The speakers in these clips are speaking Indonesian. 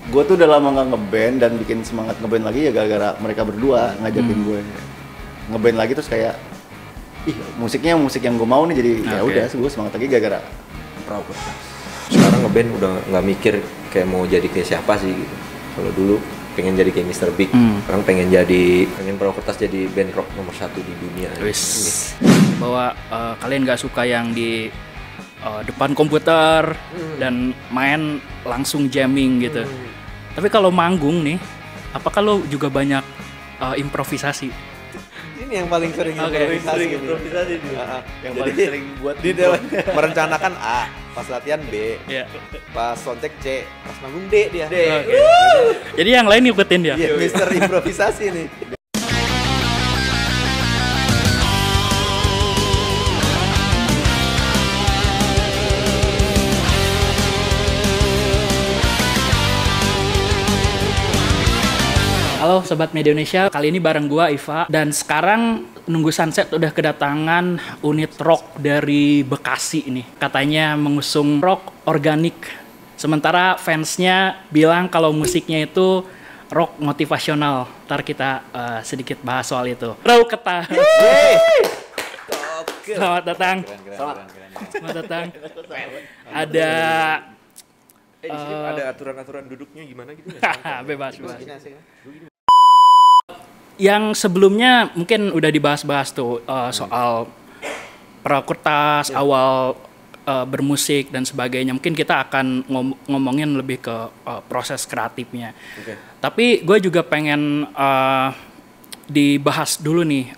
gue tuh udah lama nggak ngeband dan bikin semangat ngeband lagi ya gara-gara mereka berdua ngajakin gue ngeband lagi, terus kayak musiknya musik yang gue mau nih, jadi ya udah gue semangat lagi gara-gara Praokertas. Sekarang ngeband udah nggak mikir kayak mau jadi kayak siapa sih gitu. Kalau dulu pengen jadi kayak Mr. Big, sekarang pengen Praokertas jadi band rock nomor 1 di dunia. Bahwa kalian nggak suka yang di depan komputer dan main langsung jamming gitu. Tapi kalau manggung nih, apakah lo juga banyak improvisasi? Ini yang paling sering improvisasi Yang paling sering buat di merencanakan A, pas latihan B, pas soundcheck C, pas manggung D dia. Jadi yang lain ngikutin dia. Mister improvisasi nih. Halo Sobat Media Indonesia, kali ini bareng gua Iva. Dan sekarang nunggu sunset udah kedatangan unit rock dari Bekasi nih. Katanya mengusung rock organik. Sementara fansnya bilang kalau musiknya itu rock motivasional. Ntar kita sedikit bahas soal itu. Praokertas. Selamat datang. Selamat datang. Ada Di sini ada aturan-aturan duduknya gimana gitu ya? bebas. Yang sebelumnya mungkin udah dibahas-bahas tuh soal Praokertas, awal bermusik dan sebagainya. Mungkin kita akan ngomongin lebih ke proses kreatifnya. Tapi gue juga pengen dibahas dulu nih.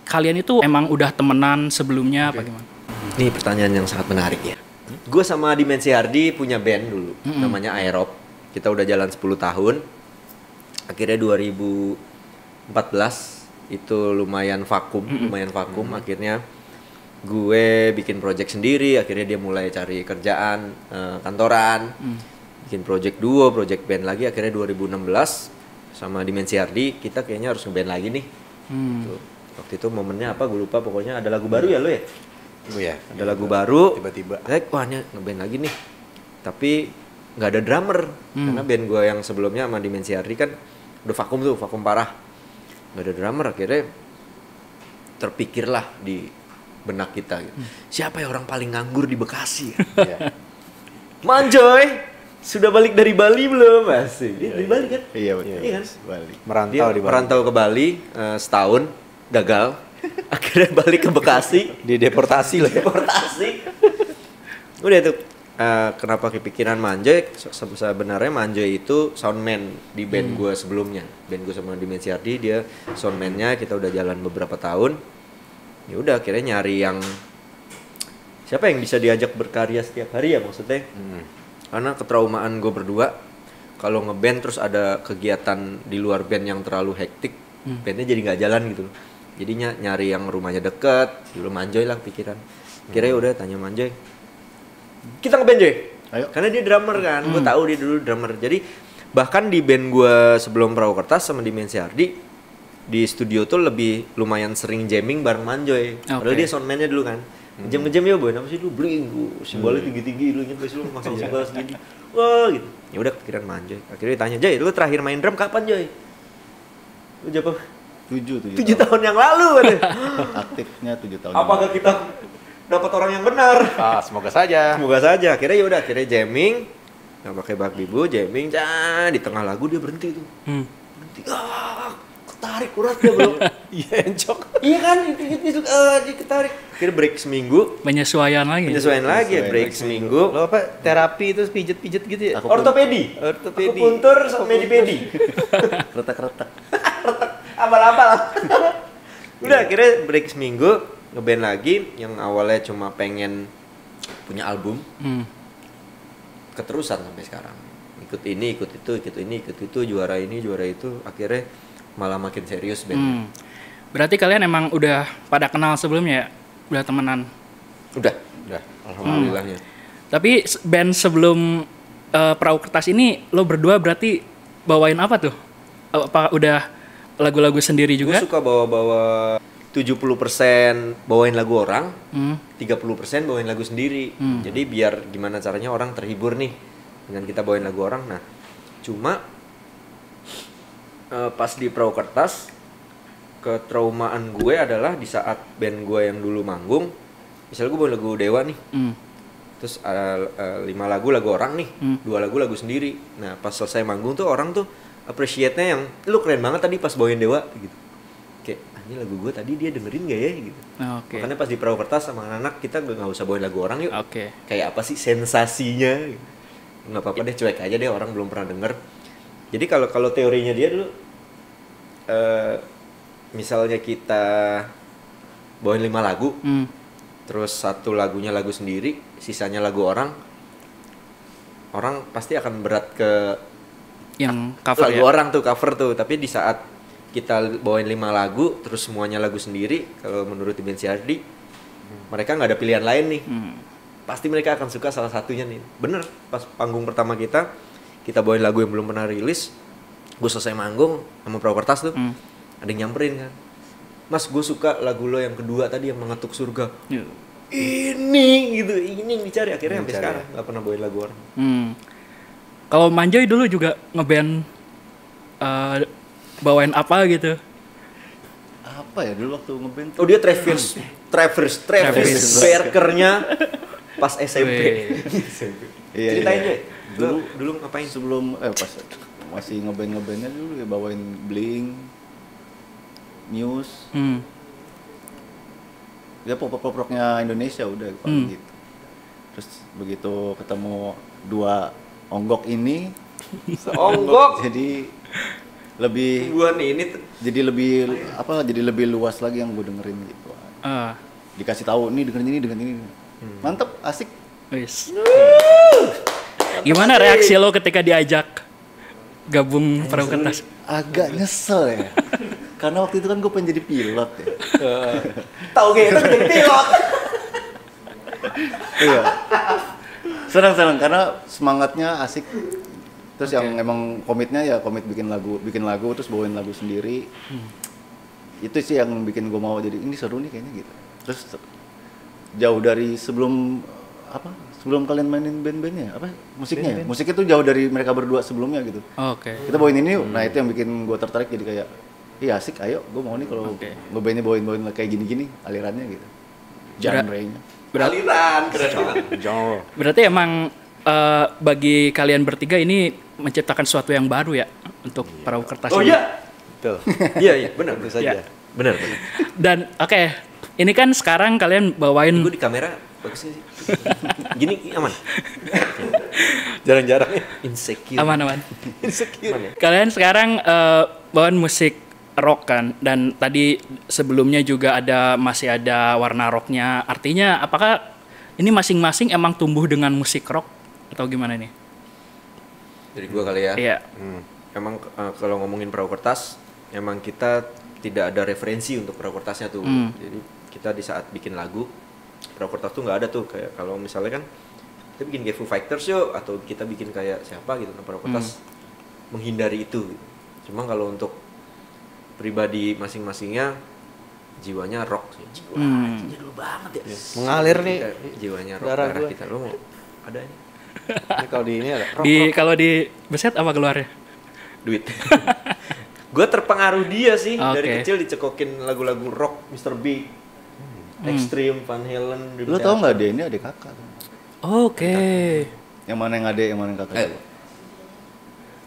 Kalian itu emang udah temenan sebelumnya apa gimana? Ini pertanyaan yang sangat menarik ya. Gue sama Dimensi Hardi punya band dulu, namanya Aerob. Kita udah jalan 10 tahun. Akhirnya 2014 itu lumayan vakum. Akhirnya gue bikin project sendiri. Akhirnya dia mulai cari kerjaan kantoran, bikin project duo, project band lagi. Akhirnya 2016 sama Dimensi Hardi kita kayaknya harus ngeband lagi nih. Tuh. Waktu itu momennya apa gue lupa, pokoknya ada lagu baru ya lo ya? Ada lagu baru, tiba-tiba wah ini ngeband lagi nih, tapi nggak ada drummer karena band gue yang sebelumnya sama Dimensi Hardi kan udah vakum parah, nggak ada drummer. Akhirnya terpikirlah di benak kita gitu. Siapa ya orang paling nganggur di Bekasi ya? Manjoy sudah balik dari Bali belum? Masih dari Bali kan? Iya kan? Bali. Merantau ke Bali setahun gagal. Akhirnya balik ke Bekasi, Dideportasi lah. Udah itu kenapa kepikiran Manjoy? Sebenarnya Manjoy itu soundman di band gue sebelumnya. Band gue sama Dimensi Hardi, dia soundman-nya. Kita udah jalan beberapa tahun. Ya udah akhirnya nyari yang siapa yang bisa diajak berkarya setiap hari ya maksudnya. Karena ketraumaan gue berdua, kalau ngeband terus ada kegiatan di luar band yang terlalu hektik, bandnya jadi nggak jalan gitu. Jadinya nyari yang rumahnya deket, dulu Manjoy lah pikiran. Kira udah tanya Manjoy, kita ngeband Joy. Ayo. Karena dia drummer kan, gue tahu dia dulu drummer. Jadi bahkan di band gue sebelum Praokertas sama Dimensi Hardi, di studio tuh lebih lumayan sering jamming bareng Manjoy. Padahal dia soundman-nya dulu kan. Ngejam ya boy, apa sih lu bling, simbolnya tinggi-tinggi, lu inget gak sih lu masang simbol segini. Wah gitu. Ya udah pikiran Manjoy. Akhirnya ditanya, Joy, lu terakhir main drum kapan Joy? Lu jawab 7 tahun yang lalu kan. Aktifnya 7 tahun. Apakah kita dapat orang yang benar? Semoga saja. Akhirnya ya udah, akhirnya jamming. Nggak pakai bak bibu, jamming. Di tengah lagu dia berhenti tuh. Berhenti. Ketarik uratnya belum. Iya encok. Iya kan, itu ketarik. Akhirnya break seminggu. Penyesuaian lagi, break seminggu. Lo apa terapi itu pijet-pijet gitu ya? Ortopedi. Akupuntur sama medipedi. Retak-retak. Abal-abal. Udah akhirnya break seminggu, ngeband lagi. Yang awalnya cuma pengen punya album, keterusan sampai sekarang. Ikut ini, ikut itu, juara ini, juara itu. Akhirnya malah makin serius band. Berarti kalian emang udah pada kenal sebelumnya ya? Udah temenan? Udah. Alhamdulillahnya. Tapi band sebelum Praokertas ini lo berdua berarti bawain apa tuh? Apa udah lagu-lagu sendiri juga? Gue suka bawa 70% bawain lagu orang, 30% bawain lagu sendiri. Jadi biar gimana caranya orang terhibur nih dengan kita bawain lagu orang. Nah, Cuma pas di Perahu Kertas, ketraumaan gue adalah di saat band gue yang dulu manggung, misalnya gue bawa lagu Dewa nih, terus 5 lagu orang nih, 2 lagu sendiri. Nah pas selesai manggung tuh orang tuh appreciate-nya yang lu keren banget tadi pas bawain Dewa gitu. Kayak ini lagu gue tadi dia dengerin gak ya gitu. Makanya pas di Perahu Kertas sama anak-anak kita nggak usah bawain lagu orang yuk. Kayak apa sih sensasinya? Nggak apa-apa deh, cuek aja deh, orang belum pernah denger. Jadi kalau teorinya dia dulu, misalnya kita bawain 5 lagu, terus 1 lagunya lagu sendiri, sisanya lagu orang pasti akan berat ke yang cover lagu ya? orang tuh, cover tuh. Tapi di saat kita bawain 5 lagu, terus semuanya lagu sendiri, kalau menurut Dimensi Ardi, mereka nggak ada pilihan lain nih. Pasti mereka akan suka salah satunya nih. Bener, pas panggung pertama kita bawain lagu yang belum pernah rilis, gue selesai manggung sama Perahu Kertas tuh, ada yang nyamperin kan, Mas gue suka lagu lo yang kedua tadi yang Mengetuk Surga. Ini gitu, ini yang dicari. Akhirnya sampai sekarang nggak pernah bawain lagu orang. Kalau Manjoy dulu juga ngeband bawain apa gitu? Apa ya dulu waktu ngeband? Oh dia Travis Barker-nya pas SMP. Ceritain deh. Dulu ngapain? Sebelum pas masih ngeband-ngebandnya dulu ya bawain Blink, Muse. Ya pop-rocknya Indonesia udah paling gitu. Terus begitu ketemu 2 onggok ini, Onggok. jadi lebih Gua nih ini jadi lebih luas lagi yang gue dengerin gitu. Dikasih tahu nih dengerin ini. Mantep, asik. Wis. Gimana reaksi lo ketika diajak gabung Perahu Kertas? Agak nyesel ya. Karena waktu itu kan gue pengen jadi pilot ya. tahu gitu jadi pilot. Iya. Senang karena semangatnya asik. Terus yang emang komitnya ya komit bikin lagu terus bawain lagu sendiri. Itu sih yang bikin gue mau jadi ini seru nih kayaknya gitu. Terus jauh dari sebelum kalian mainin band-bandnya musiknya tuh jauh dari mereka berdua sebelumnya gitu. Kita bawain ini yuk. Nah itu yang bikin gue tertarik jadi kayak iya asik, ayo gue mau nih kalau ngebandnya bawain kayak gini alirannya gitu. Genre-nya. Berarti emang bagi kalian bertiga ini menciptakan sesuatu yang baru ya untuk Perahu Kertas. Oh iya. Betul. Iya, benar saja. Benar. Dan ini kan sekarang kalian bawain. Gue di kamera bagus sih. Gini aman. Jarang-jarang insecure. Aman. Insecure. Kalian sekarang bawain musik rock kan, dan tadi sebelumnya juga masih ada warna rocknya. Artinya apakah ini masing-masing emang tumbuh dengan musik rock atau gimana nih? Dari gua kali ya. Iya. Emang kalau ngomongin Perahu Kertas, emang kita tidak ada referensi untuk Perahu Kertasnya tuh. Jadi kita di saat bikin lagu Perahu Kertas tuh nggak ada tuh, kayak kalau misalnya kan kita bikin kayak Foo Fighters yuk, atau kita bikin kayak siapa gitu, Perahu Kertas menghindari itu. Cuma kalau untuk pribadi masing-masingnya jiwanya rock sih. Jadul banget ya. Mengalir nih jiwanya rock darah darah kita. Lo mau ada ini? Ini kalau di ini ada rock. Kalau di Beset apa keluarnya? Duit. Gue terpengaruh dia sih dari kecil dicekokin lagu-lagu rock, Mr. Big, Extreme, Van Halen. Lo tau nggak dia ini adik kakak? Yang mana yang adik, yang mana yang kakak?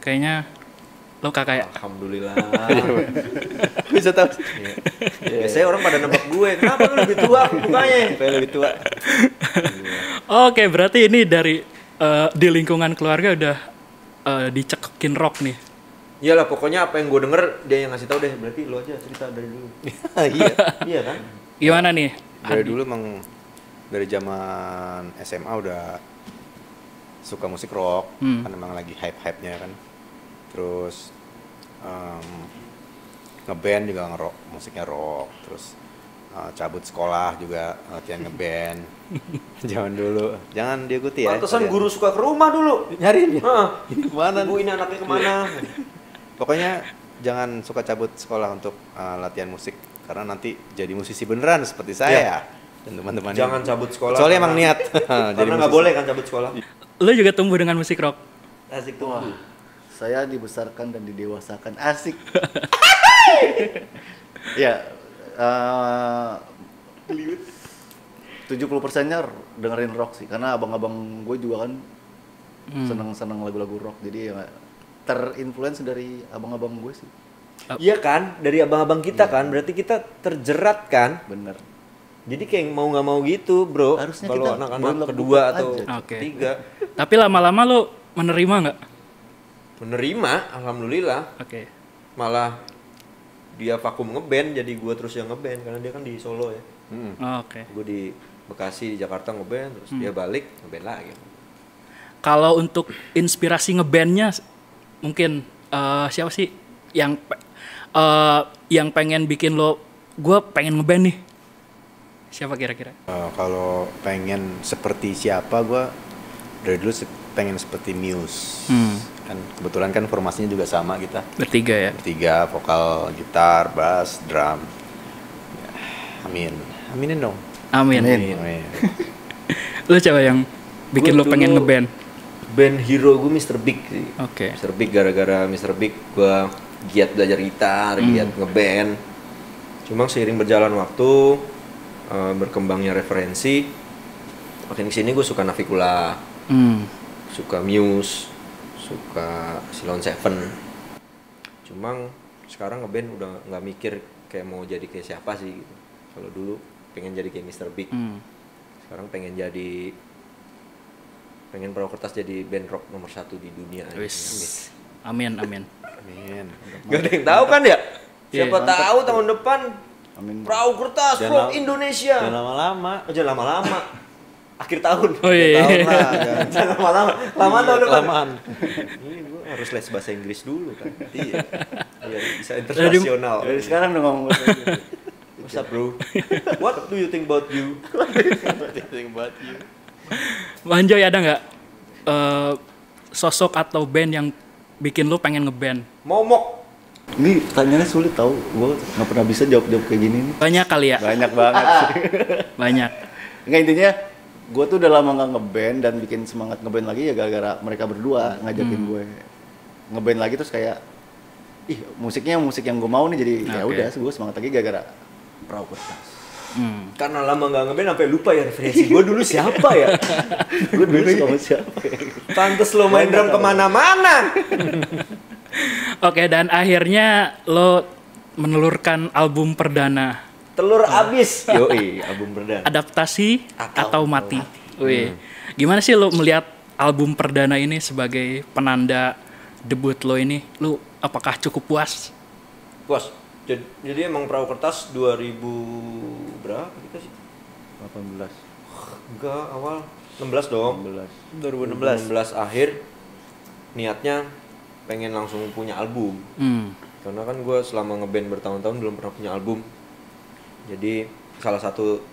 Kayaknya lo kakak ya? Alhamdulillah. Bisa tahu. Biasanya orang pada nebak gue, kenapa lu lebih tua mukanya? Saya lebih tua. Berarti ini dari di lingkungan keluarga udah dicekokin rock nih. Iyalah, pokoknya apa yang gue denger dia yang ngasih tahu deh. Berarti lo aja cerita dari dulu. Iya kan? Gimana nih? Dari dulu emang dari zaman SMA udah suka musik rock, kan emang lagi hype-hype-nya kan. Terus ngeband juga ngerok, musiknya rock. Terus cabut sekolah juga latihan ngeband. Zaman dulu, jangan diikuti ya. Pantesan guru suka ke rumah dulu. Nyariin ya? Ini kemana? Bu, ini anaknya kemana? Pokoknya jangan suka cabut sekolah untuk latihan musik, karena nanti jadi musisi beneran seperti saya dan teman-teman. Jangan cabut sekolah. Soalnya emang niat. Karena nggak boleh kan cabut sekolah. Lo juga tumbuh dengan musik rock? Asik tuh. Saya dibesarkan dan didewasakan asik. Ya, 70%-nya dengerin rock sih, karena abang-abang gue juga kan seneng lagu-lagu rock, jadi ya terinfluence dari abang-abang gue sih. Iya kan, dari abang-abang kita kan, berarti kita terjerat kan. Bener. Jadi kayak mau nggak mau gitu bro. Harusnya kalau kita anak-anak bolak-balik kedua aja. atau Oke. ketiga Tapi lama-lama lo menerima nggak? menerima, alhamdulillah. Oke. Malah dia vakum ngeband, jadi gue terus yang ngeband karena dia kan di Solo ya. Oke. Gue di Bekasi, di Jakarta ngeband, terus dia balik ngeband lagi. Kalau untuk inspirasi ngebandnya mungkin siapa sih yang pengen bikin lo, gue pengen ngeband nih, siapa kira-kira? Kalau pengen seperti siapa, gue dari dulu pengen seperti Muse. Kan kebetulan kan formasinya juga sama kita. Bertiga ya. Bertiga, vokal, gitar, bass, drum. Ya, amin. Aminin dong. Amin. Amin. Lo siapa yang bikin Gua lo pengen dulu ngeband? Band hero gue Mr. Big sih. Oke. Mr. Big, gara-gara Mr. Big gue giat belajar gitar, giat ngeband. Cuma seiring berjalan waktu, berkembangnya referensi, makin kesini gue suka Navikula, suka Muse, suka Silon Seven. Cuma sekarang ngeband udah nggak mikir kayak mau jadi kayak siapa sih gitu. Kalau dulu pengen jadi kayak Mr. Big, sekarang pengen perahu kertas jadi band rock nomor 1 di dunia. Wis. Amin. Amin. Gak ada yang tahu kan ya? Iya, Siapa tahu tahun depan Amin. perahu kertas rock Indonesia. Jangan lama-lama. Jangan lama-lama. Akhir tahun. Oh iya. Tahun lah. Jangan lama-lama. Lama tahun depan. Kelamaan. Ini gue harus les bahasa Inggris dulu kan. Iya. Biar bisa internasional. Dari sekarang udah ngomong bahasa Inggris. What's up, bro? What do you think about you? Manjoy, ada nggak sosok atau band yang bikin lo pengen ngeband? Momok. Ini pertanyaannya sulit tau, gue nggak pernah bisa jawab kayak gini nih. Banyak kali ya? Banyak banget sih. Banyak. Nggak, intinya gue tuh udah lama nggak ngeband dan bikin semangat ngeband lagi ya gara-gara mereka berdua ngajakin gue ngeband lagi, terus kayak musiknya musik yang gue mau nih, jadi ya Oke. udah gue semangat lagi gara-gara perahu kertas. Karena lama nggak ngeband sampai lupa ya referensi gue dulu siapa ya? Gue dulu sama siapa ya? Pantes lo main drum kemana-mana. Oke, dan akhirnya lo menelurkan album perdana, Telur abis. Yoi, album perdana. adaptasi atau mati. Wih, gimana sih lo melihat album perdana ini sebagai penanda debut lo ini? Lo apakah cukup puas? Bos, jadi emang perahu kertas 2000 berapa kita sih? 18. Enggak, awal 16 dong. 2016. 2016 akhir niatnya pengen langsung punya album. Karena kan gue selama ngeband bertahun-tahun belum pernah punya album. Jadi salah satu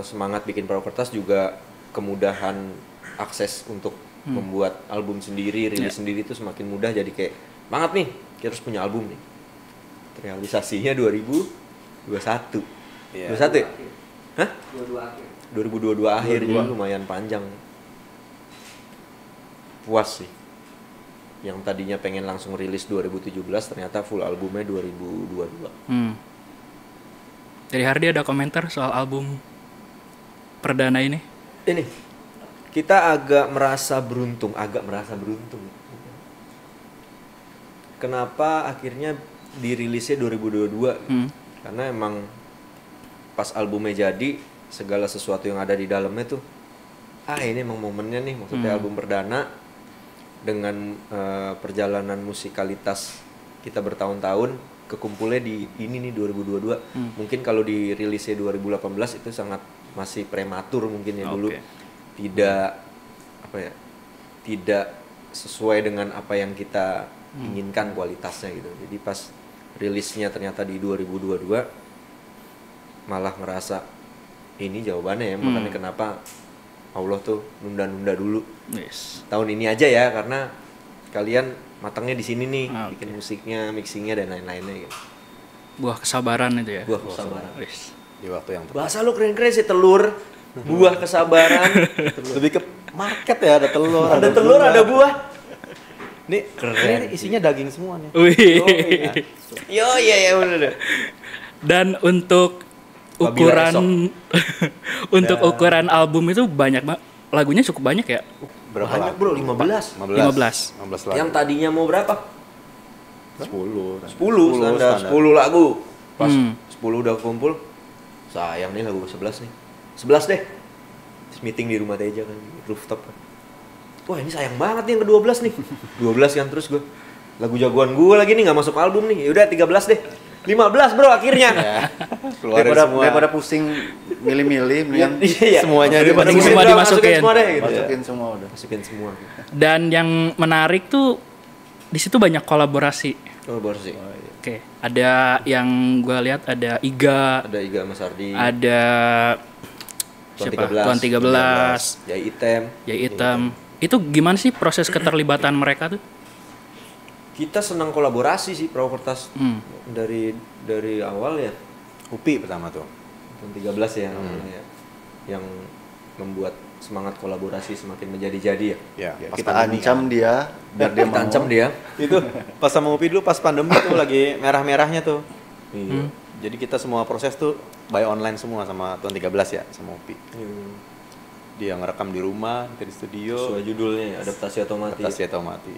semangat bikin perahu kertas juga kemudahan akses untuk membuat album sendiri, rilis sendiri itu semakin mudah, jadi kayak banget nih kita harus punya album nih. Realisasinya 2021. Iya. 21 ya? Hah? 2022 akhir, jadi lumayan panjang. Puas sih. Yang tadinya pengen langsung rilis 2017 ternyata full albumnya 2022. Dari Hardi ada komentar soal album perdana ini? Ini kita agak merasa beruntung. Kenapa akhirnya dirilisnya 2022? Karena emang pas albumnya jadi, segala sesuatu yang ada di dalamnya tuh, ini emang momennya nih, maksudnya album perdana dengan perjalanan musikalitas kita bertahun-tahun kekumpulnya di ini nih 2022. Mungkin kalau dirilisnya 2018 itu sangat masih prematur mungkin ya dulu. Tidak sesuai dengan apa yang kita inginkan kualitasnya gitu. Jadi pas rilisnya ternyata di 2022 malah ngerasa ini jawabannya ya, makanya kenapa Allah tuh nunda-nunda dulu. Yes. Tahun ini aja ya, karena kalian matangnya di sini nih, Oke. bikin musiknya, mixingnya dan lain-lainnya gitu. Buah kesabaran itu ya? Buah kesabaran. Yes. Di waktu yang tepat. Bahasa lu keren-keren sih, telur, buah kesabaran. Lebih ke market ya, ada telur. Ada telur, ada buah. Ini keren. Ini isinya daging semua nih. Wih. Iya bener. Dan untuk Apabila ukuran untuk ukuran album itu banyak lagunya cukup banyak ya. Berapa Banyak lagu? bro, 15. 15. 15 lagu. Yang tadinya mau berapa? 10. 10 standar. 10 lagu. Pas Hmm. 10 udah kumpul, sayang nih lagu 11 nih. 11 deh. Terus meeting di rumah Teja kan, rooftop kan. Wah ini sayang banget nih yang ke-12 nih. 12 kan terus gue. Lagu jagoan gue lagi nih gak masuk album nih. Yaudah 13 deh. 15 bro akhirnya. Keluarin semua. Daripada pusing milih-milih, mendingan Iya. semuanya Daripada dimasukin. semua dimasukin. Semua deh gitu. Masukin semua udah. Masukin semua. Dan yang menarik tuh di situ banyak kolaborasi. Kolaborasi. Oke, ada yang gue lihat ada Iga, Ada Iga Mas Ardi. ada siapa? Tuan 13, Yai Item. Yai Item. Itu gimana sih proses keterlibatan mereka tuh? Kita senang kolaborasi sih perahu kertas Hmm. dari awal ya. Upi pertama tuh. Tahun 13 ya awalnya ya. Yang membuat semangat kolaborasi semakin menjadi-jadi ya. Ya, Ya, pas kita pandemi ancam kan. dia biar dia Kita mau. ancam dia. Itu pas sama Upi dulu pas pandemi tuh lagi merah-merahnya tuh. Iya. Jadi kita semua proses tuh by online semua sama tahun 13 ya sama Upi. Dia ngerekam di rumah, nanti di studio. Sesuai judulnya ya, adaptasi atau mati. Adaptasi atau mati.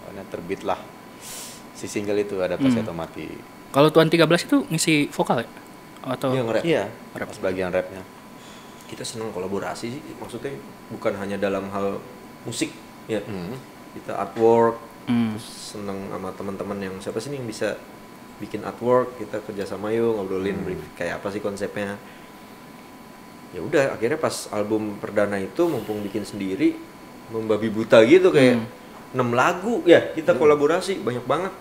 Akhirnya terbitlah si single itu adaptasi atau mati. Kalau Tuan 13 itu ngisi vokal ya? Atau Iya nge-rap. Iya, pas bagian rapnya. Kita senang kolaborasi sih, maksudnya bukan hanya dalam hal musik ya. Kita artwork, Hmm. terus seneng sama teman-teman yang siapa sih nih yang bisa bikin artwork, kita kerja sama yuk ngobrolin brief kayak apa sih konsepnya. Ya udah akhirnya pas album perdana itu mumpung bikin sendiri membabi buta gitu kayak 6 lagu ya kita kolaborasi banyak banget.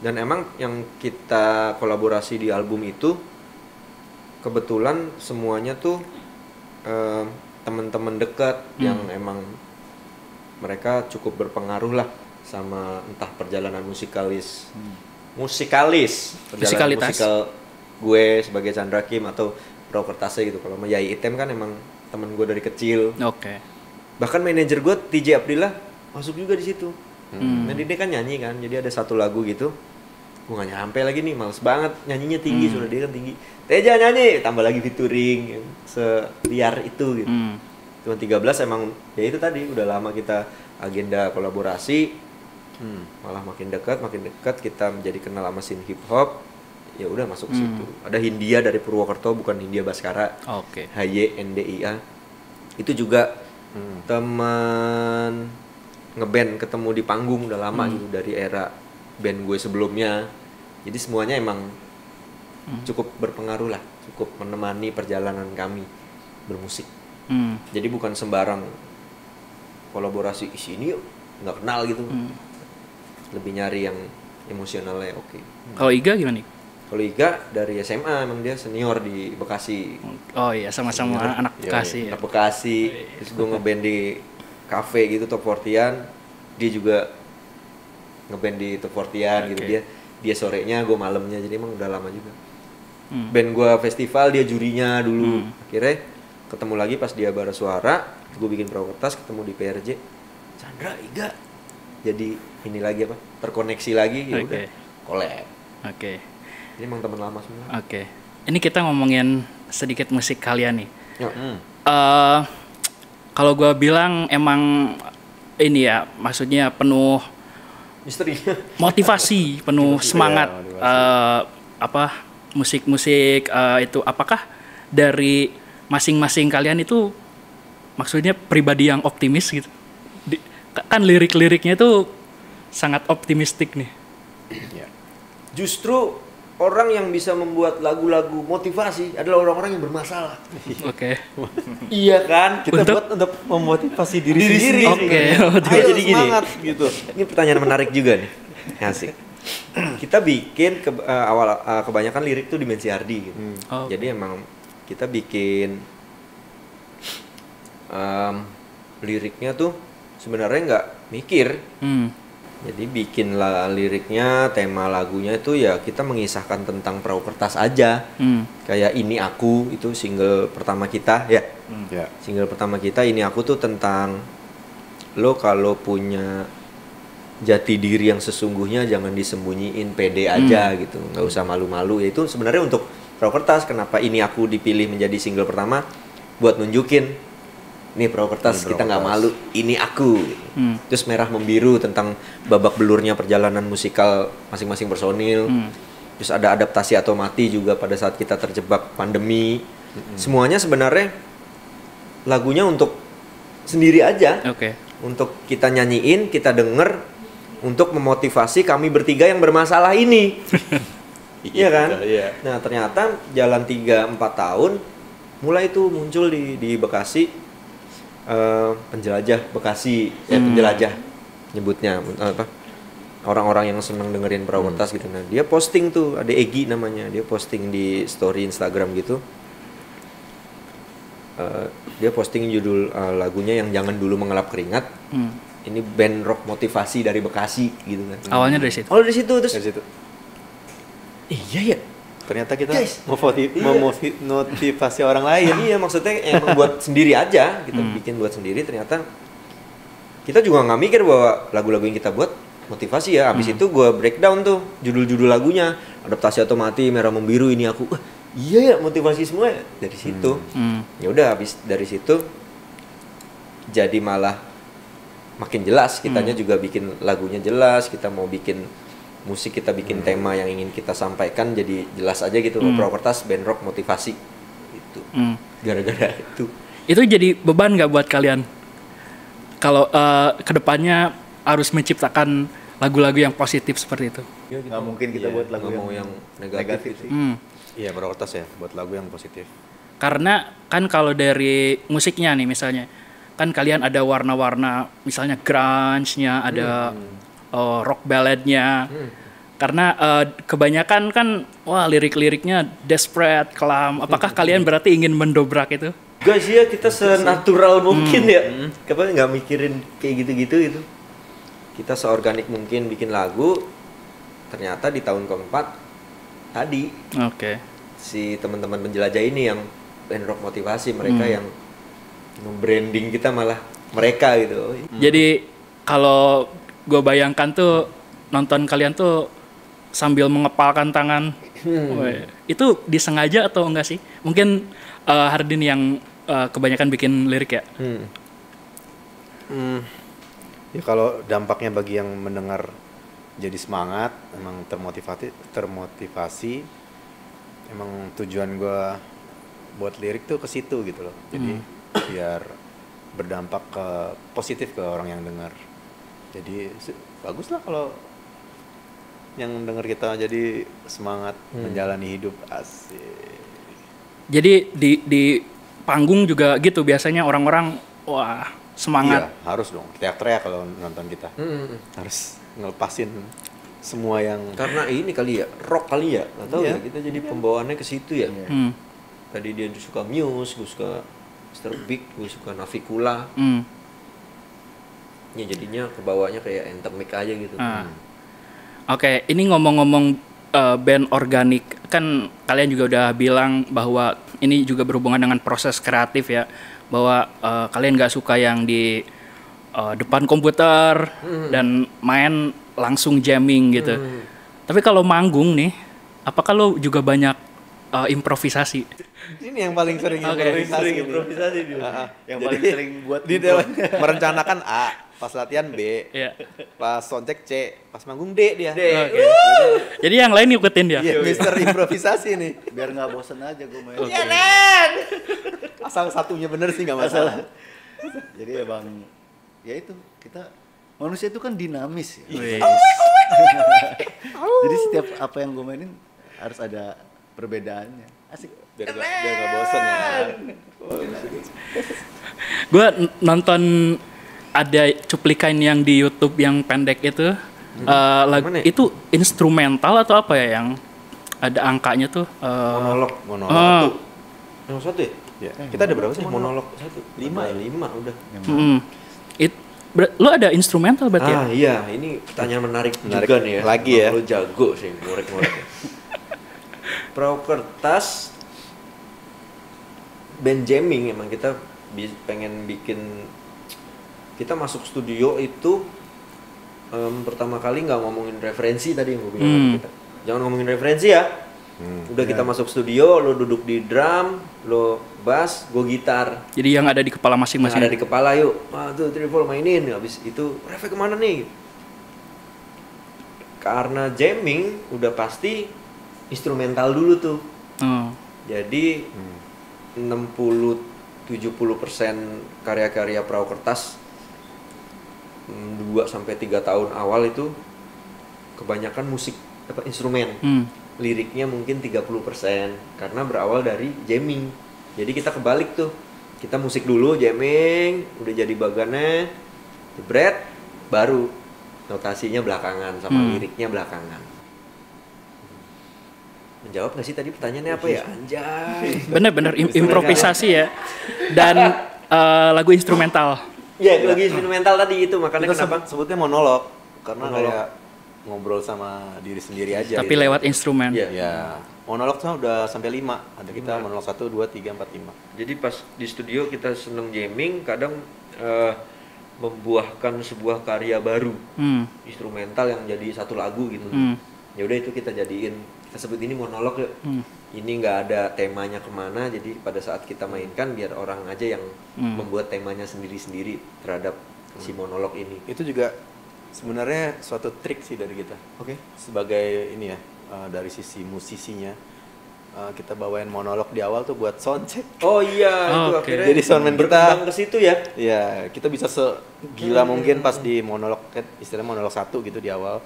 Dan emang yang kita kolaborasi di album itu kebetulan semuanya tuh teman-teman dekat yang emang mereka cukup berpengaruh lah sama entah perjalanan musikalis perjalanan Musikalitas. musikal gue sebagai Chandra Kim atau Perahu Kertasnya gitu. Kalau sama Yai Item kan emang temen gue dari kecil, Oke. bahkan manajer gue TJ Abdillah masuk juga di situ. Nah dia kan nyanyi kan, jadi ada satu lagu gitu gue gak nyampe lagi nih, males banget nyanyinya tinggi, sudah dia kan tinggi, Teja nyanyi, tambah lagi featuring seliar itu gitu. Cuma 13 emang ya itu tadi udah lama kita agenda kolaborasi, malah makin dekat kita menjadi kenal sama scene hip hop, ya udah masuk ke situ. Ada Hindia dari Purwokerto, bukan Hindia Baskara, Oke. HYNDIA itu juga teman ngeband ketemu di panggung udah lama gitu dari era band gue sebelumnya. Jadi semuanya emang cukup berpengaruh lah, cukup menemani perjalanan kami bermusik. Jadi bukan sembarang kolaborasi di sini yuk, nggak kenal gitu. Lebih nyari yang emosionalnya oke. Kalau Iga gimana nih? Kalau Iga dari SMA emang dia senior di Bekasi. Oh iya, sama-sama anak Bekasi. Anak Bekasi. Terus gue ngeband di cafe gitu top 40-an. Dia juga ngeband di top 40-an gitu. Dia sorenya, gue malamnya. Jadi emang udah lama juga. Band gue festival, dia jurinya dulu. Akhirnya ketemu lagi pas dia bara suara. Gue bikin perahu kertas, ketemu di PRJ. Chandra, Iga. Jadi ini lagi apa? Terkoneksi lagi. Ya udah. Collab. Oke. Ini emang teman lama semua. Oke. Ini kita ngomongin sedikit musik kalian nih. Ya. Kalau gue bilang emang ini ya, maksudnya penuh Misteri. motivasi, penuh semangat. Musik-musik itu apakah dari masing-masing kalian itu maksudnya pribadi yang optimis gitu? Kan lirik-liriknya itu sangat optimistik nih. Justru orang yang bisa membuat lagu-lagu motivasi adalah orang-orang yang bermasalah. Oke. Iya kan? Kita buat untuk memotivasi diri sendiri. Oke. Ayo jadi gini. Semangat gitu. Ini pertanyaan menarik juga nih. Asik. Kita bikin kebanyakan lirik tuh Dimensi Ardi gitu. Oh. Jadi emang kita bikin liriknya tuh sebenarnya nggak mikir. Jadi bikin liriknya, tema lagunya itu ya kita mengisahkan tentang perahu kertas aja. Kayak Ini Aku, itu single pertama kita ya. Ya. Single pertama kita Ini Aku tuh tentang lo kalau punya jati diri yang sesungguhnya jangan disembunyiin, pede aja gitu, nggak usah malu-malu. Ya itu sebenarnya untuk Perahu Kertas, kenapa ini aku dipilih menjadi single pertama, buat nunjukin nih Perahu Kertas, kita nggak malu, ini aku gitu. Terus Merah Membiru tentang babak belurnya perjalanan musikal masing-masing personil. Terus ada Adaptasi atau Mati juga pada saat kita terjebak pandemi. Semuanya sebenarnya lagunya untuk sendiri aja, untuk kita nyanyiin, kita denger, untuk memotivasi kami bertiga yang bermasalah ini. Iya kan? Iya. Nah ternyata jalan 3-4 tahun mulai itu muncul di Bekasi, penjelajah Bekasi, penjelajah nyebutnya apa? Orang-orang yang senang dengerin Perahu Kertas gitu. Nah dia posting tuh, ada Egi namanya, dia posting di story Instagram gitu. Dia posting judul lagunya yang Jangan Dulu Mengelap Keringat. Ini band rock motivasi dari Bekasi gitu kan. Awalnya dari situ. Oh dari situ terus. Dari situ. Iya ya. Ternyata kita Guys, memotivasi orang lain. Iya maksudnya emang buat sendiri aja, kita bikin buat sendiri. Ternyata kita juga nggak mikir bahwa lagu-lagu yang kita buat motivasi ya. Abis itu gue breakdown tuh judul-judul lagunya, Adaptasi atau Mati, Merah Membiru, ini aku. Iya ya, motivasi semua ya dari situ. Ya udah habis dari situ jadi malah makin jelas, kitanya juga bikin lagunya jelas, kita mau bikin musik, kita bikin tema yang ingin kita sampaikan jadi jelas aja gitu. Perahu Kertas band rock motivasi itu. Gara-gara itu. Itu jadi beban nggak buat kalian? Kalau kedepannya harus menciptakan lagu-lagu yang positif seperti itu. Nggak mungkin kita buat lagu Nggak mau yang negatif sih. Iya, Perahu Kertas ya, buat lagu yang positif. Karena kan kalau dari musiknya nih misalnya, kan kalian ada warna-warna, misalnya grunge-nya, ada rock balladnya. Karena kebanyakan kan, wah lirik-liriknya desperate, kelam. Apakah kalian berarti ingin mendobrak itu? Guys ya kita senatural mungkin ya. Kenapa nggak mikirin kayak gitu-gitu itu? Kita seorganik mungkin bikin lagu. Ternyata di tahun keempat tadi si teman-teman penjelajah ini yang band rock motivasi, mereka yang nge-branding kita malah mereka gitu. Jadi kalau gue bayangkan tuh nonton kalian tuh sambil mengepalkan tangan. Weh, itu disengaja atau enggak sih? Mungkin Hardin yang kebanyakan bikin lirik ya. Ya kalau dampaknya bagi yang mendengar jadi semangat, emang termotivasi. Emang tujuan gue buat lirik tuh ke situ gitu loh. Jadi biar berdampak ke positif ke orang yang dengar. Jadi bagus lah kalau yang dengar kita jadi semangat menjalani hidup. Asik. Jadi di panggung juga gitu biasanya orang-orang wah semangat. Iya, harus dong teriak-teriak kalau nonton kita. Harus ngelepasin semua yang Karena ini kali ya, rock kali ya, nggak tahu ya, kita jadi pembawaannya ke situ ya. Tadi dia suka Muse, gue suka Mr. Big, gue suka Navikula. Ya jadinya kebawanya kayak endemik aja gitu. Oke, ini ngomong-ngomong band organik, kan kalian juga udah bilang bahwa ini juga berhubungan dengan proses kreatif ya, bahwa kalian nggak suka yang di depan komputer dan main langsung jamming gitu. Tapi kalau manggung nih, apakah lo juga banyak improvisasi? ini yang paling sering improvisasi dia. Yang paling sering buat di merencanakan A, pas latihan B, pas soundcheck C, pas manggung D dia. Jadi yang lain ngikutin dia. Iya, Mister improvisasi nih. biar nggak bosen aja gue main. Asal satunya bener sih nggak masalah. Jadi emang ya itu, kita manusia itu kan dinamis ya. Jadi setiap apa yang gue mainin harus ada perbedaannya. Asik. Biar nggak bosen ya. Gue nonton ada cuplikan yang di YouTube yang pendek itu, lagu Mana ya? itu instrumental atau apa ya yang ada angkanya tuh? Monolog. Yang satu ya? Ya. Kita ada berapa sih? Monolog satu. 5 udah. Lo ada instrumental berarti ya? Iya, ini pertanyaan menarik Menarik juga nih ya. lagi ya. Lo jago sih ngorek-ngorek. Perahu Kertas band jamming, emang kita pengen bikin, kita masuk studio itu pertama kali nggak ngomongin referensi tadi yang gue bilang sama kita. Jangan ngomongin referensi ya. Udah kita masuk studio, lo duduk di drum, lo bass, gue gitar. Jadi yang ada di kepala masing-masing. Ada di kepala, yuk 1, 2, 3, 4 mainin. Habis itu refnya kemana nih? Karena jamming udah pasti instrumental dulu tuh. Jadi 60-70% karya-karya perahu kertas 2-3 tahun awal itu kebanyakan musik instrumen. Liriknya mungkin 30% karena berawal dari jamming. Jadi kita kebalik tuh. Kita musik dulu, jamming, udah jadi bagannya, jebret, baru notasinya belakangan sama liriknya belakangan. Menjawab nggak sih tadi pertanyaannya apa ya? Anjay. Bener-bener improvisasi ya. Dan lagu instrumental. Iya, lagu instrumental tadi itu makanya Kita kenapa? sebutnya monolog karena Monolog. kayak ngobrol sama diri sendiri aja. Tapi lewat instrumen. Iya. Ya, monolog tuh udah sampai 5. Ada kita monolog 1, 2, 3, 4, 5. Jadi pas di studio kita seneng jamming, kadang membuahkan sebuah karya baru instrumental yang jadi satu lagu gitu. Ya udah itu kita jadiin, kita sebut ini monolog yuk. Ini nggak ada temanya kemana, jadi pada saat kita mainkan biar orang aja yang membuat temanya sendiri-sendiri terhadap si monolog ini. Itu juga sebenarnya suatu trik sih dari kita. Oke. Sebagai ini ya, dari sisi musisinya, kita bawain monolog di awal tuh buat soundcheck. Oh iya, itu Oke. akhirnya Jadi soundman kita berkembang ke situ ya. ya kita bisa segila mungkin pas di monolog, istilahnya monolog 1 gitu di awal.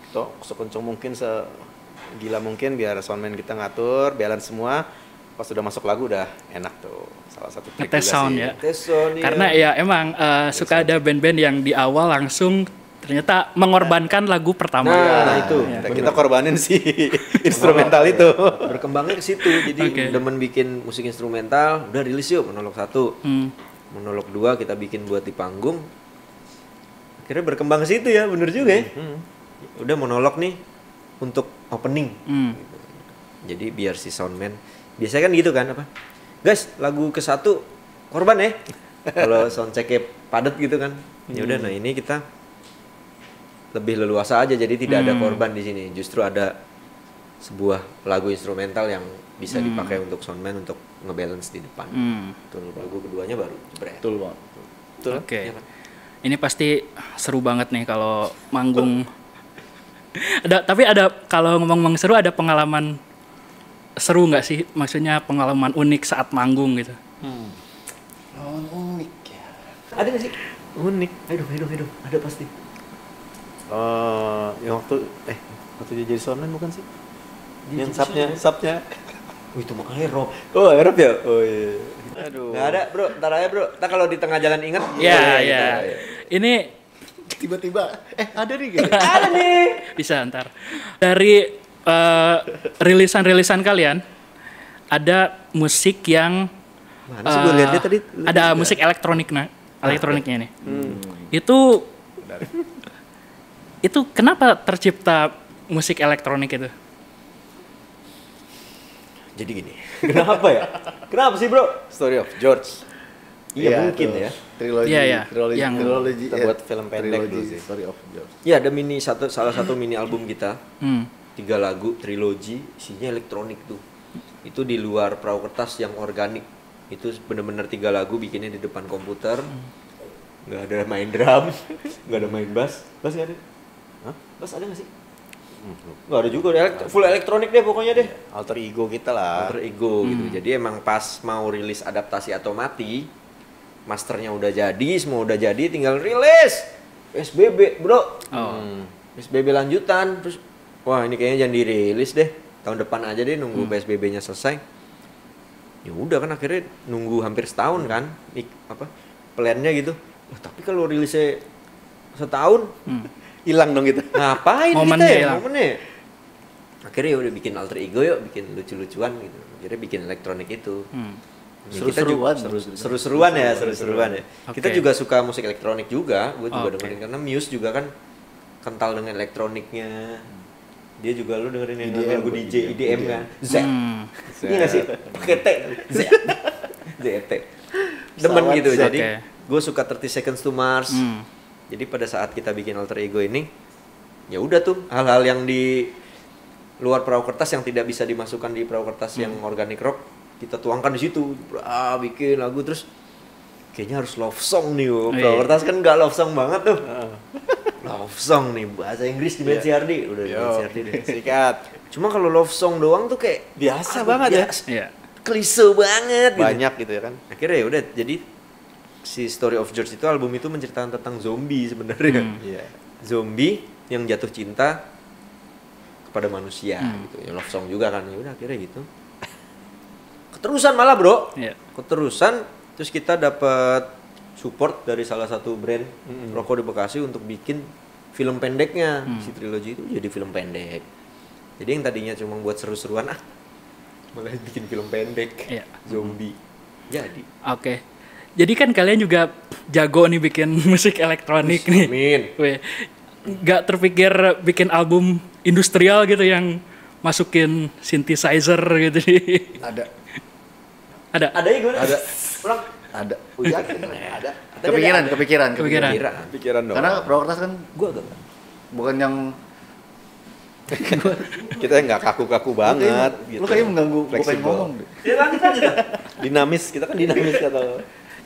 Kita sekencang mungkin, segila mungkin biar soundman kita ngatur, balance semua. Pas udah masuk lagu udah enak tuh. Salah satu trik Ngetes juga sound sih. ya. Tes sound, iya. Karena ya emang suka ada band-band yang di awal langsung ternyata mengorbankan lagu pertama. Nah, itu. Kita korbanin si instrumental itu. Berkembangnya ke situ. Jadi Oke. demen bikin musik instrumental, udah rilis yuk monolog 1. Monolog 2 kita bikin buat di panggung. Akhirnya berkembang ke situ ya, bener juga ya. Udah monolog nih untuk opening. Jadi biar si soundman, biasanya kan gitu kan apa? Guys, lagu ke-1 korban ya. Kalau soundchecknya padat gitu kan. Ya udah, nah ini kita lebih leluasa aja, jadi tidak ada korban di sini. Justru ada sebuah lagu instrumental yang bisa dipakai untuk soundman untuk ngebalance di depan. Tuh, lagu keduanya baru jebret. Betul banget. Oke. Iya kan? Ini pasti seru banget nih kalau manggung. Tapi ada kalau ngomong-ngomong seru, ada pengalaman seru nggak sih? Maksudnya pengalaman unik saat manggung gitu. Unik ya. Ada nggak sih? Unik. Aduh, ada pasti. Yang waktu dia jadi soundman bukan sih? Dia Yang jadi subnya. Oh, itu mah aero. Oh, Arab ya? Oh iya. Aduh. Nggak ada bro, ntar aja bro. Ntar kalau di tengah jalan inget. Ya. Ini Tiba-tiba, ada nih gitu. Ada nih. bisa ntar. Dari rilisan-rilisan kalian, ada musik yang Mana sih gue lihat dia tadi? ada musik elektroniknya nih. Itu kenapa tercipta musik elektronik itu? Jadi gini. Kenapa ya? Kenapa sih bro? Story of George. Iya mungkin tuh. ya. Trilogi, Iya. trilogi, Yang trilogi, kita buat film pendek trilogi dulu sih. Story of George. Ya ada salah satu mini album kita. Hmm. 3 lagu trilogi isinya elektronik tuh. Itu di luar perahu kertas yang organik. Itu bener-bener 3 lagu bikinnya di depan komputer. Nggak ada main drum, nggak ada main bass. Bass nggak ada? Hah? Bass ada nggak sih? Nggak ada juga, full elektronik deh pokoknya deh. Alter ego kita lah. Alter ego gitu. Jadi emang pas mau rilis adaptasi atau mati, masternya udah jadi, semua udah jadi, tinggal rilis. PSBB bro. PSBB lanjutan. Terus wah ini kayaknya jangan dirilis deh. Tahun depan aja deh nunggu PSBB-nya selesai. Ya udah kan akhirnya nunggu hampir setahun kan. Plan-nya gitu. Tapi kalau rilisnya setahun, Hilang dong kita. ngapain Momennya kita ya? hilang. Momennya. Akhirnya ya udah bikin alter ego yuk, bikin lucu-lucuan gitu. Akhirnya bikin elektronik itu. Ya, kita juga seru-seruan ya. Kita Oke. juga suka musik elektronik juga. Gue juga Oke. dengerin karena Muse juga kan kental dengan elektroniknya. Dia juga lu dengerin yang EDM, lagu DJ IDM kan. Z. Iya nggak sih? Pakai T. Z. ZT. Demen Pesawat gitu. Z. Jadi Oke. gue suka 30 Seconds to Mars. Jadi pada saat kita bikin alter ego ini, ya udah tuh hal-hal yang di luar perahu kertas yang tidak bisa dimasukkan di perahu kertas yang organic rock, kita tuangkan di situ. Bikin lagu terus kayaknya harus love song nih. Perahu kertas kan nggak love song banget tuh. Love song nih, bahasa Inggris di band CRD. Udah di band CRD deh. Sikat. Cuma kalau love song doang tuh kayak Biasa banget ya. Iya. klise banget gitu. Banyak gitu ya kan. Akhirnya ya udah, jadi si Story of George itu album itu menceritakan tentang zombie sebenarnya. Iya. Zombie yang jatuh cinta kepada manusia gitu. Ya love song juga kan. Ya udah akhirnya gitu. Keterusan malah, Bro. Iya. Keterusan terus kita dapat support dari salah satu brand rokok di Bekasi untuk bikin film pendeknya. Si trilogi itu jadi film pendek. Jadi yang tadinya cuma buat seru-seruan malah bikin film pendek. Iya. Zombie. Jadi Oke. Jadi kan kalian juga jago nih bikin musik elektronik nih. amin. Weh, nggak terpikir bikin album industrial gitu yang masukin synthesizer gitu nih. Ada. Ada. Ada ya gue? Ada. Ulang. Ada. Yakin ada. Kepikiran. Kepikiran. Pikiran dong. Karena pro kertas kan Gue agak bukan yang Kita nggak kaku-kaku banget gitu. lu kayaknya mengganggu gue pengen Fleksibel. ngomong deh. Ya lanjut aja dah. Dinamis, kita kan dinamis kata lo.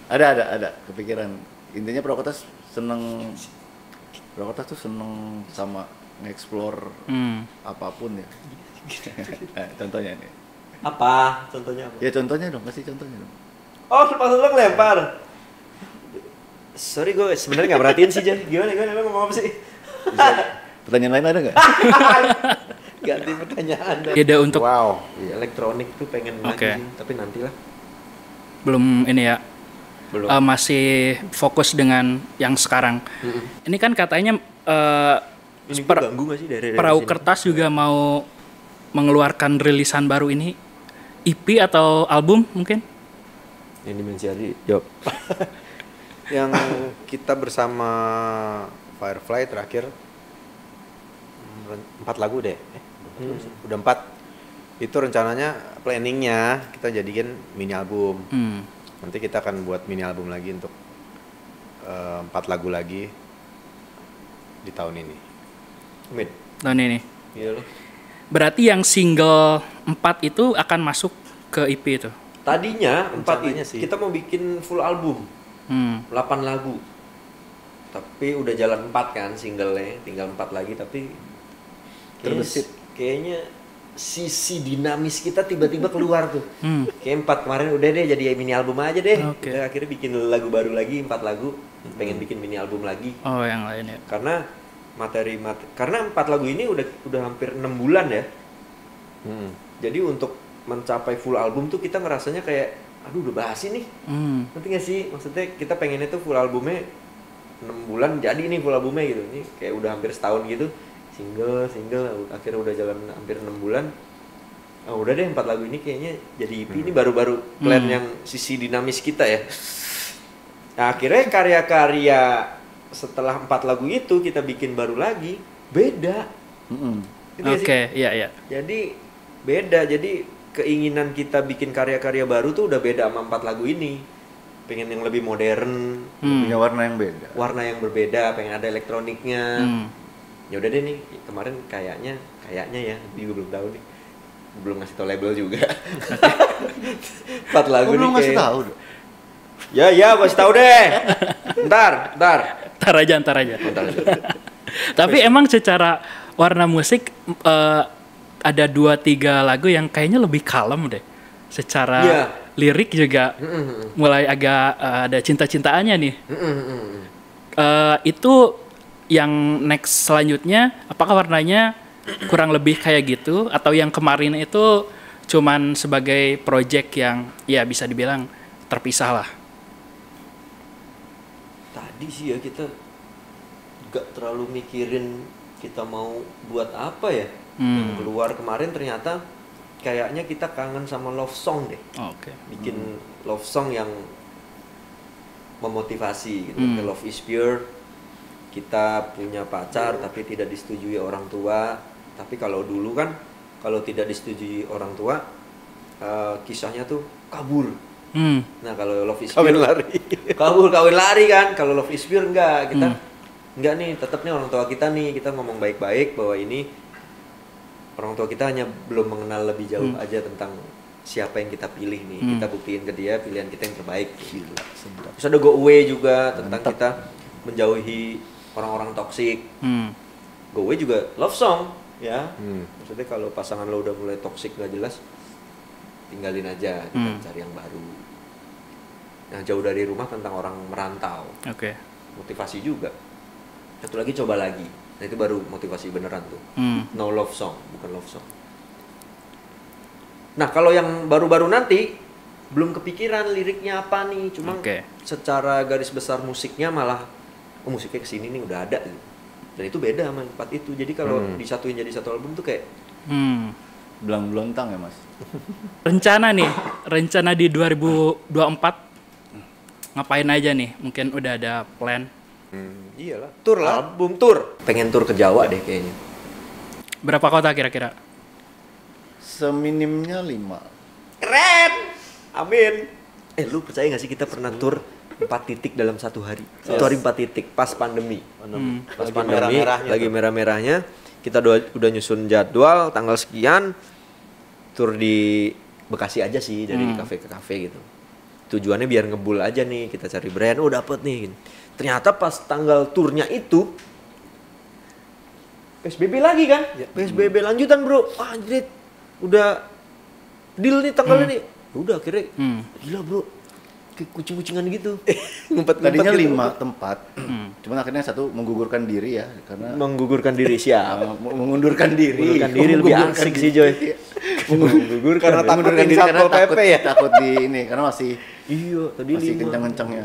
Ada kepikiran. Intinya pro kertas tuh seneng sama nge-explore apapun ya. Contohnya nih. Apa? Contohnya apa? Ya contohnya dong, kasih contohnya dong. Oh, maksud lo ngelempar. Sorry gue sebenarnya nggak perhatiin sih, Jan. Gimana lo ngomong apa sih? Pertanyaan lain ada nggak? Ganti pertanyaan deh. Ide untuk Wow. Iya, elektronik tuh pengen lagi Oke. sih, tapi nantilah. belum ini ya. Belum. Masih fokus dengan yang sekarang. Ini kan katanya Ini gue ganggu gak sih dari Perahu sini? Kertas juga mau mengeluarkan rilisan baru ini, EP atau album mungkin? Yang Dimensi Adi, jawab. Yang kita bersama Firefly terakhir 4 lagu deh. Udah 4. Itu rencananya planningnya kita jadikan mini album. Nanti kita akan buat mini album lagi untuk 4 lagu lagi di tahun ini. Amin. Tahun ini. Iya loh. Berarti yang single 4 itu akan masuk ke EP itu? Tadinya 4 Rencananya sih. kita mau bikin full album. 8 lagu. Tapi udah jalan 4 kan singlenya, tinggal 4 lagi tapi Terbesit. Kayaknya sisi dinamis kita tiba-tiba keluar tuh. Kayak 4 kemarin udah deh jadi mini album aja deh. Oke. Udah akhirnya bikin lagu baru lagi 4 lagu, pengen bikin mini album lagi. Oh, yang lain ya. Karena karena 4 lagu ini udah hampir 6 bulan ya. Jadi untuk mencapai full album tuh kita ngerasanya kayak aduh udah basi nih. Ngerti gak sih? Maksudnya kita pengennya tuh full albumnya 6 bulan jadi nih full albumnya gitu. Ini kayak udah hampir setahun gitu. Single akhirnya udah jalan hampir 6 bulan. Udah deh 4 lagu ini kayaknya jadi EP. Ini baru-baru plan yang sisi dinamis kita ya. Nah, akhirnya karya-karya setelah 4 lagu itu kita bikin baru lagi beda. Ngerti gak sih? Oke, iya. Jadi beda, jadi keinginan kita bikin karya-karya baru tuh udah beda sama 4 lagu ini. Pengen yang lebih modern, Punya warna yang beda. warna yang berbeda, pengen ada elektroniknya. Ya udah deh nih, kemarin kayaknya ya, juga belum tahu nih. Belum ngasih tau label juga. 4 lagu Kok belum nih ngasih kayak- tahu dong? Ya, gua kasih tahu deh. Ntar. Ntar aja. Tapi emang secara warna musik ada 2-3 lagu yang kayaknya lebih kalem deh. Secara Iya. lirik juga mulai agak ada cinta-cintaannya nih. Itu yang next selanjutnya, apakah warnanya kurang lebih kayak gitu? Atau yang kemarin itu cuman sebagai project yang ya bisa dibilang terpisah lah? Tadi sih ya kita gak terlalu mikirin kita mau buat apa ya. Yang keluar kemarin ternyata kayaknya kita kangen sama love song deh. Oke. Bikin love song yang memotivasi gitu. Kayak Love is Pure. Kita punya pacar tapi tidak disetujui orang tua. Tapi kalau dulu kan kalau tidak disetujui orang tua kisahnya tuh kabur. Nah kalau Love is Pure Kawin lari. kawin lari kan. Kalau Love is Pure enggak, kita enggak nih, tetap nih orang tua kita nih, kita ngomong baik-baik bahwa ini orang tua kita hanya belum mengenal lebih jauh aja tentang siapa yang kita pilih nih. Kita buktiin ke dia pilihan kita yang terbaik gitu. Terus ada Go Away juga tentang kita menjauhi orang-orang toksik. Go Away juga love song ya. Maksudnya kalau pasangan lo udah mulai toksik gak jelas, tinggalin aja, kita cari yang baru. Nah, jauh dari rumah tentang orang merantau. Oke. Motivasi juga. Satu lagi coba lagi. Nah, itu baru motivasi beneran tuh. No love song, bukan love song. Nah, kalau yang baru-baru nanti belum kepikiran liriknya apa nih, cuma secara garis besar musiknya malah musiknya kesini nih udah ada gitu. Dan itu beda sama empat itu. Jadi kalau disatuin jadi satu album tuh kayak belang-belontang ya Mas. Rencana di 2024 ngapain aja nih? Mungkin udah ada plan. Iyalah, tour lah. album tour. Pengen tour ke Jawa deh kayaknya. Berapa kota kira-kira? Seminimnya 5. Keren. Amin. Lu percaya gak sih kita pernah tour 4 titik dalam satu hari? Satu hari 4 titik pas pandemi. Pas Lagi pandemi merah-merahnya lagi tuh. merah-merahnya. Kita udah nyusun jadwal tanggal sekian tour di Bekasi aja sih, dari kafe ke kafe gitu. Tujuannya biar ngebul aja nih, kita cari brand, dapet nih. Ternyata pas tanggal turnya itu PSBB lagi kan? PSBB lanjutan bro. Anjir, udah deal nih tanggalnya nih. Udah akhirnya gila bro, kayak kucing-kucingan gitu. Tadinya gitu. 5 tempat. Cuman akhirnya satu menggugurkan diri ya, karena Menggugurkan diri siapa? mengundurkan diri. Mengundurkan diri lebih asik sih Joy. Mengundurkan Karena takut mengundurkan diri karena Satpol PP ya? takut di ini karena masih tadi masih 5. kencang-kencangnya.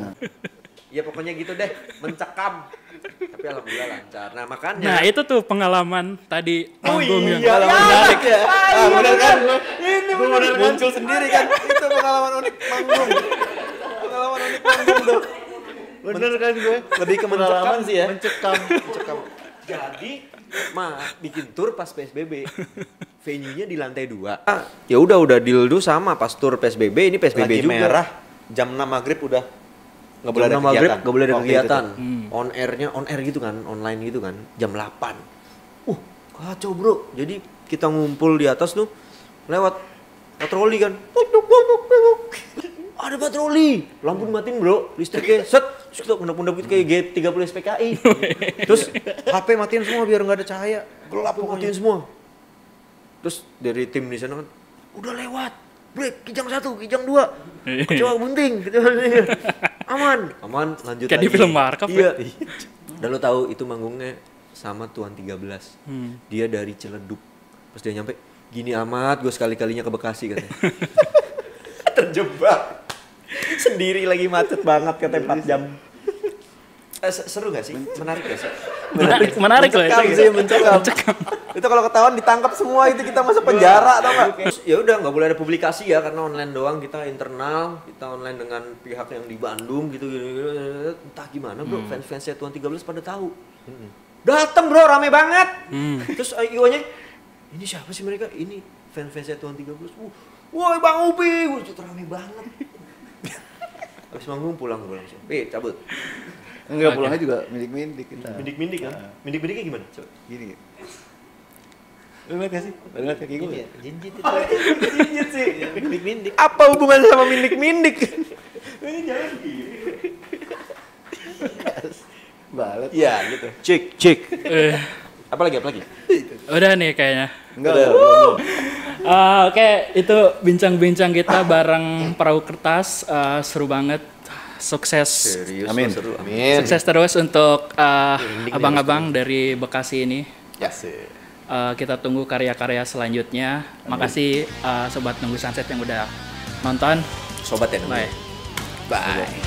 Ya pokoknya gitu deh, mencekam. Tapi alhamdulillah lancar. Nah makanya. Nah itu tuh pengalaman tadi manggung yang menarik ya. Bener kan? Ini bener kan? Muncul sendiri kan? Itu pengalaman unik manggung. Pengalaman unik manggung tuh. Bener kan gue? Lebih ke mencekam sih ya. Mencekam. Jadi, bikin tour pas PSBB. Venue-nya di lantai 2. Ya udah deal dulu sama pas tour PSBB, ini PSBB Lagi juga. merah, jam 6 maghrib udah nggak boleh ada Maghrib kegiatan. nggak boleh ada Waktu kegiatan. itu tuh. On air gitu kan, online gitu kan, jam 8. Kacau bro. Jadi kita ngumpul di atas tuh, lewat patroli kan. Ada patroli, lampu dimatiin bro, listriknya set, terus kita undap-undap gitu kayak G30 SPKI. Terus HP matiin semua biar nggak ada cahaya, gelap matiin semua. Terus dari tim di sana kan, udah lewat, break, kijang 1, kijang 2, kecoa bunting, aman, lanjut Kayak lagi. di film Warkop Iya. Dan lo tahu itu manggungnya sama Tuan 13. Dia dari Ciledug. Pas dia nyampe, gini amat, gue sekali-kalinya ke Bekasi katanya. Terjebak. Sendiri lagi macet banget katanya 4 jam. Seru gak sih? Menarik gak sih? menarik loh Mencekam itu. sih, mencekam. Itu kalau ketahuan ditangkap semua, itu kita masuk penjara tau nggak? Terus ya udah nggak boleh ada publikasi ya karena online doang, kita internal, kita online dengan pihak yang di Bandung gitu. Entah gimana bro, fans-fansnya Tuan 13 pada tahu. Dateng bro, rame banget. Terus IO-nya, ini siapa sih mereka? Ini fans-fansnya Tuan 13. Woi Bang Upi, rame banget. Habis manggung pulang gue langsung. Cabut. Enggak, pulangnya juga mindik-mindik kita. Mindik-mindik kan? Mindik-mindiknya gimana? Coba. Gini. Lu ngeliat gak sih? Lu ngeliat kaki gue? Jinjit itu. Jinjit sih. Mindik-mindik. Apa hubungannya sama mindik-mindik? Ini jalan gini. Balet. Iya gitu. Cek. Eh, Apalagi? udah nih kayaknya. Enggak, belum. Oke, itu bincang-bincang kita bareng Perahu Kertas. Seru banget. Sukses. Serius. Amin. Seru. Amin. Sukses terus untuk abang-abang dari Bekasi ini. Ya sih. Kita tunggu karya-karya selanjutnya. Makasih Sobat Nunggu Sunset yang udah nonton. Sobat ya namanya. Bye. Bye.